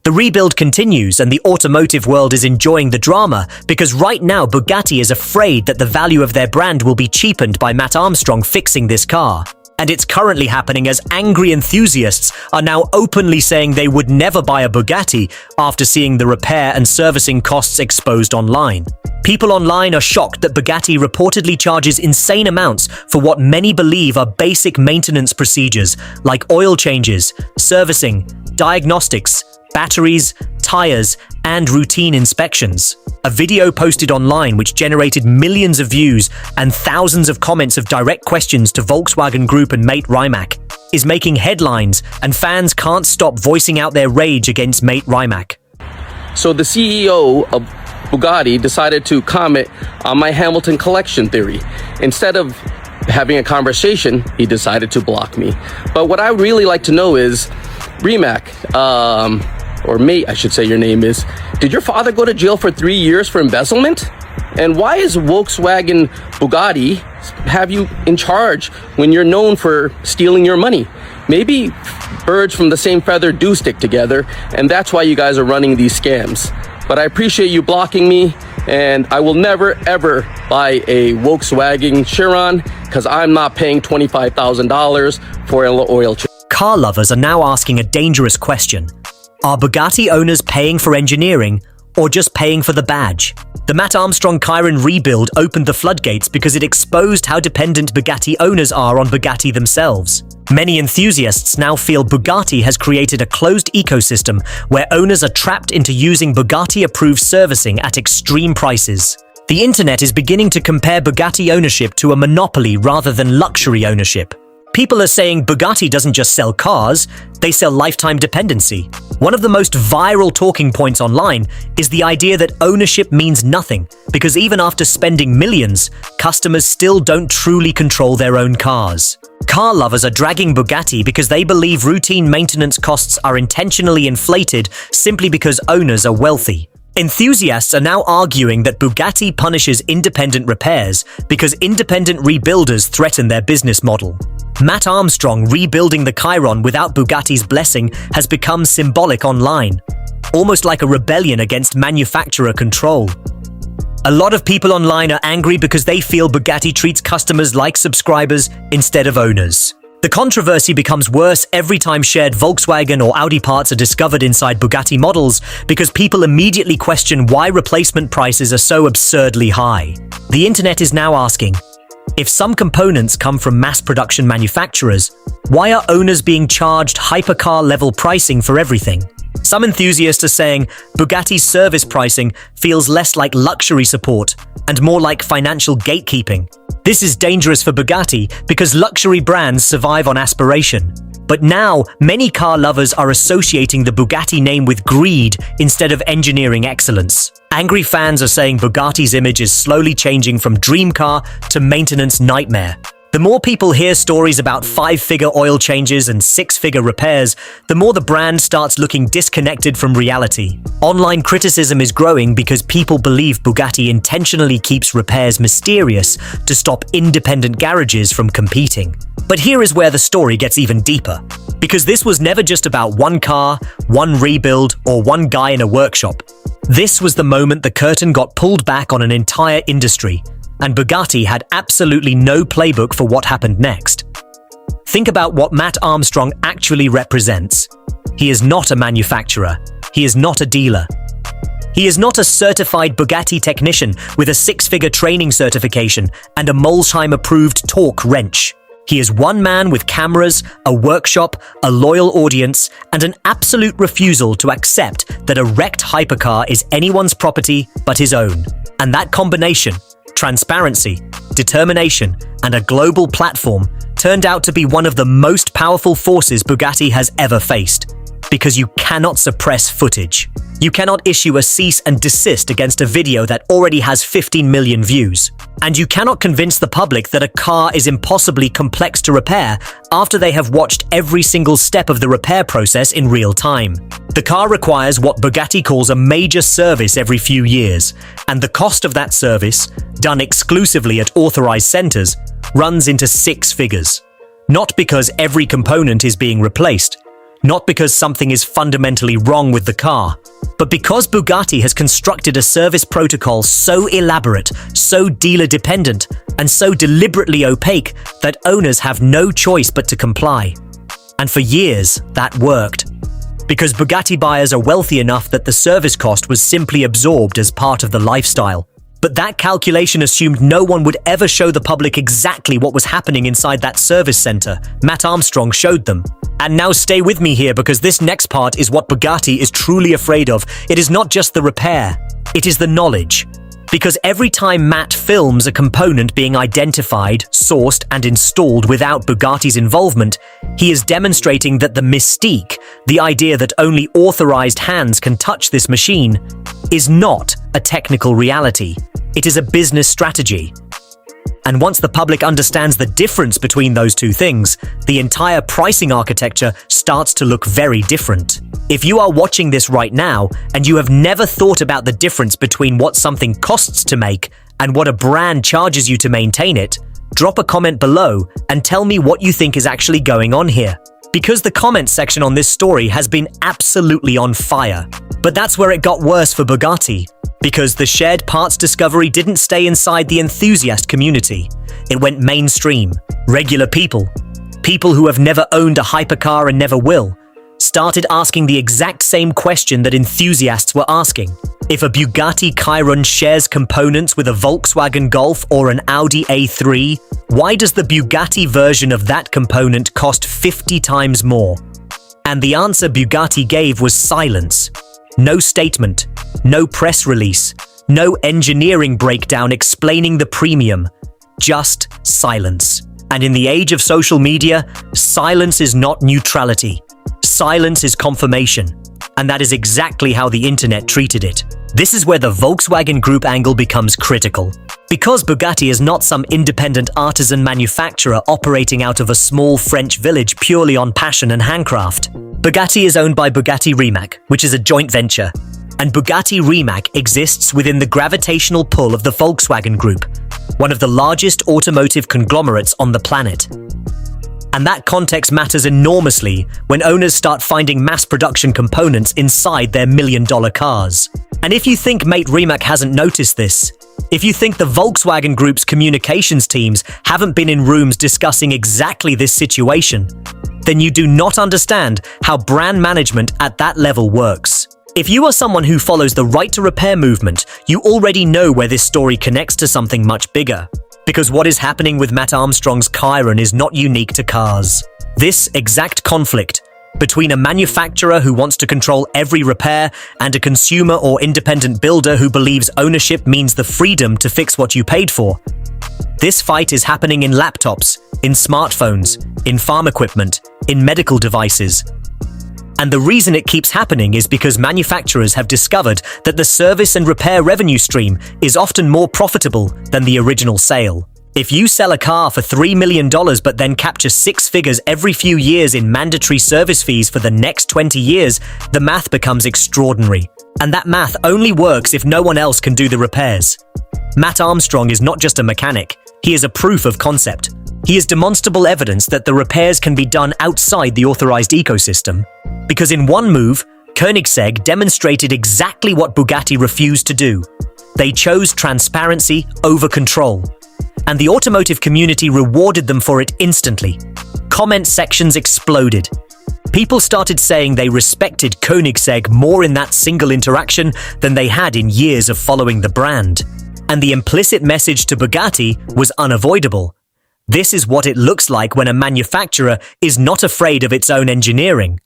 The rebuild continues and the automotive world is enjoying the drama because right now Bugatti is afraid that the value of their brand will be cheapened by Matt Armstrong fixing this car. And it's currently happening as angry enthusiasts are now openly saying they would never buy a Bugatti after seeing the repair and servicing costs exposed online. People online are shocked that Bugatti reportedly charges insane amounts for what many believe are basic maintenance procedures like oil changes, servicing, diagnostics, batteries, tires, and routine inspections. A video posted online which generated millions of views and thousands of comments of direct questions to Volkswagen Group and Mate Rimac is making headlines, and fans can't stop voicing out their rage against Mate Rimac. So the CEO of Bugatti decided to comment on my Hamilton collection theory. Instead of having a conversation, he decided to block me. But what I really like to know is, Rimac, or Mate, I should say your name is, did your father go to jail for 3 years for embezzlement? And why is Volkswagen Bugatti have you in charge when you're known for stealing your money? Maybe birds from the same feather do stick together, and that's why you guys are running these scams. But I appreciate you blocking me, and I will never ever buy a Volkswagen Chiron because I'm not paying $25,000 for an oil change. Car lovers are now asking a dangerous question. Are Bugatti owners paying for engineering or just paying for the badge? The Matt Armstrong Chiron rebuild opened the floodgates because it exposed how dependent Bugatti owners are on Bugatti themselves. Many enthusiasts now feel Bugatti has created a closed ecosystem where owners are trapped into using Bugatti-approved servicing at extreme prices. The internet is beginning to compare Bugatti ownership to a monopoly rather than luxury ownership. People are saying Bugatti doesn't just sell cars, they sell lifetime dependency. One of the most viral talking points online is the idea that ownership means nothing, because even after spending millions, customers still don't truly control their own cars. Car lovers are dragging Bugatti because they believe routine maintenance costs are intentionally inflated simply because owners are wealthy. Enthusiasts are now arguing that Bugatti punishes independent repairs because independent rebuilders threaten their business model. Matt Armstrong rebuilding the Chiron without Bugatti's blessing has become symbolic online, almost like a rebellion against manufacturer control. A lot of people online are angry because they feel Bugatti treats customers like subscribers instead of owners. The controversy becomes worse every time shared Volkswagen or Audi parts are discovered inside Bugatti models because people immediately question why replacement prices are so absurdly high. The internet is now asking, if some components come from mass production manufacturers, why are owners being charged hypercar-level pricing for everything? Some enthusiasts are saying Bugatti's service pricing feels less like luxury support and more like financial gatekeeping. This is dangerous for Bugatti because luxury brands survive on aspiration. But now, many car lovers are associating the Bugatti name with greed instead of engineering excellence. Angry fans are saying Bugatti's image is slowly changing from dream car to maintenance nightmare. The more people hear stories about 5-figure oil changes and 6-figure repairs, the more the brand starts looking disconnected from reality. Online criticism is growing because people believe Bugatti intentionally keeps repairs mysterious to stop independent garages from competing. But here is where the story gets even deeper. Because this was never just about one car, one rebuild, or one guy in a workshop. This was the moment the curtain got pulled back on an entire industry, and Bugatti had absolutely no playbook for what happened next. Think about what Matt Armstrong actually represents. He is not a manufacturer. He is not a dealer. He is not a certified Bugatti technician with a 6-figure training certification and a Molsheim-approved torque wrench. He is one man with cameras, a workshop, a loyal audience, and an absolute refusal to accept that a wrecked hypercar is anyone's property but his own. And that combination, transparency, determination, and a global platform, turned out to be one of the most powerful forces Bugatti has ever faced. Because you cannot suppress footage. You cannot issue a cease and desist against a video that already has 15 million views. And you cannot convince the public that a car is impossibly complex to repair after they have watched every single step of the repair process in real time. The car requires what Bugatti calls a major service every few years, and the cost of that service, done exclusively at authorized centers, runs into 6 figures. Not because every component is being replaced, Not because something is fundamentally wrong with the car, but because Bugatti has constructed a service protocol so elaborate, so dealer-dependent, and so deliberately opaque that owners have no choice but to comply. And for years, that worked. Because Bugatti buyers are wealthy enough that the service cost was simply absorbed as part of the lifestyle. But that calculation assumed no one would ever show the public exactly what was happening inside that service center. Matt Armstrong showed them. And now stay with me here, because this next part is what Bugatti is truly afraid of. It is not just the repair, it is the knowledge. Because every time Matt films a component being identified, sourced, and installed without Bugatti's involvement, he is demonstrating that the mystique, the idea that only authorized hands can touch this machine, is not a technical reality. It is a business strategy. And once the public understands the difference between those two things, the entire pricing architecture starts to look very different. If you are watching this right now and you have never thought about the difference between what something costs to make and what a brand charges you to maintain it, drop a comment below and tell me what you think is actually going on here. Because the comment section on this story has been absolutely on fire. But that's where it got worse for Bugatti. Because the shared parts discovery didn't stay inside the enthusiast community. It went mainstream. Regular people who have never owned a hypercar and never will, started asking the exact same question that enthusiasts were asking. If a Bugatti Chiron shares components with a Volkswagen Golf or an Audi A3, why does the Bugatti version of that component cost 50 times more? And the answer Bugatti gave was silence. No statement, no press release, no engineering breakdown explaining the premium, just silence. And in the age of social media, silence is not neutrality. Silence is confirmation. And that is exactly how the internet treated it. This is where the Volkswagen Group angle becomes critical. Because Bugatti is not some independent artisan manufacturer operating out of a small French village purely on passion and handcraft. Bugatti is owned by Bugatti Rimac, which is a joint venture. And Bugatti Rimac exists within the gravitational pull of the Volkswagen Group, one of the largest automotive conglomerates on the planet. And that context matters enormously when owners start finding mass production components inside their million-dollar cars. And if you think Mate Rimac hasn't noticed this, if you think the Volkswagen Group's communications teams haven't been in rooms discussing exactly this situation, then you do not understand how brand management at that level works. If you are someone who follows the right to repair movement, you already know where this story connects to something much bigger. Because what is happening with Matt Armstrong's Chiron is not unique to cars. This exact conflict between a manufacturer who wants to control every repair and a consumer or independent builder who believes ownership means the freedom to fix what you paid for. This fight is happening in laptops, in smartphones, in farm equipment, in medical devices. And the reason it keeps happening is because manufacturers have discovered that the service and repair revenue stream is often more profitable than the original sale. If you sell a car for $3 million but then capture 6 figures every few years in mandatory service fees for the next 20 years, the math becomes extraordinary. And that math only works if no one else can do the repairs. Matt Armstrong is not just a mechanic, he is a proof of concept. He is demonstrable evidence that the repairs can be done outside the authorized ecosystem. Because in one move, Koenigsegg demonstrated exactly what Bugatti refused to do. They chose transparency over control. And the automotive community rewarded them for it instantly. Comment sections exploded. People started saying they respected Koenigsegg more in that single interaction than they had in years of following the brand. And the implicit message to Bugatti was unavoidable. This is what it looks like when a manufacturer is not afraid of its own engineering.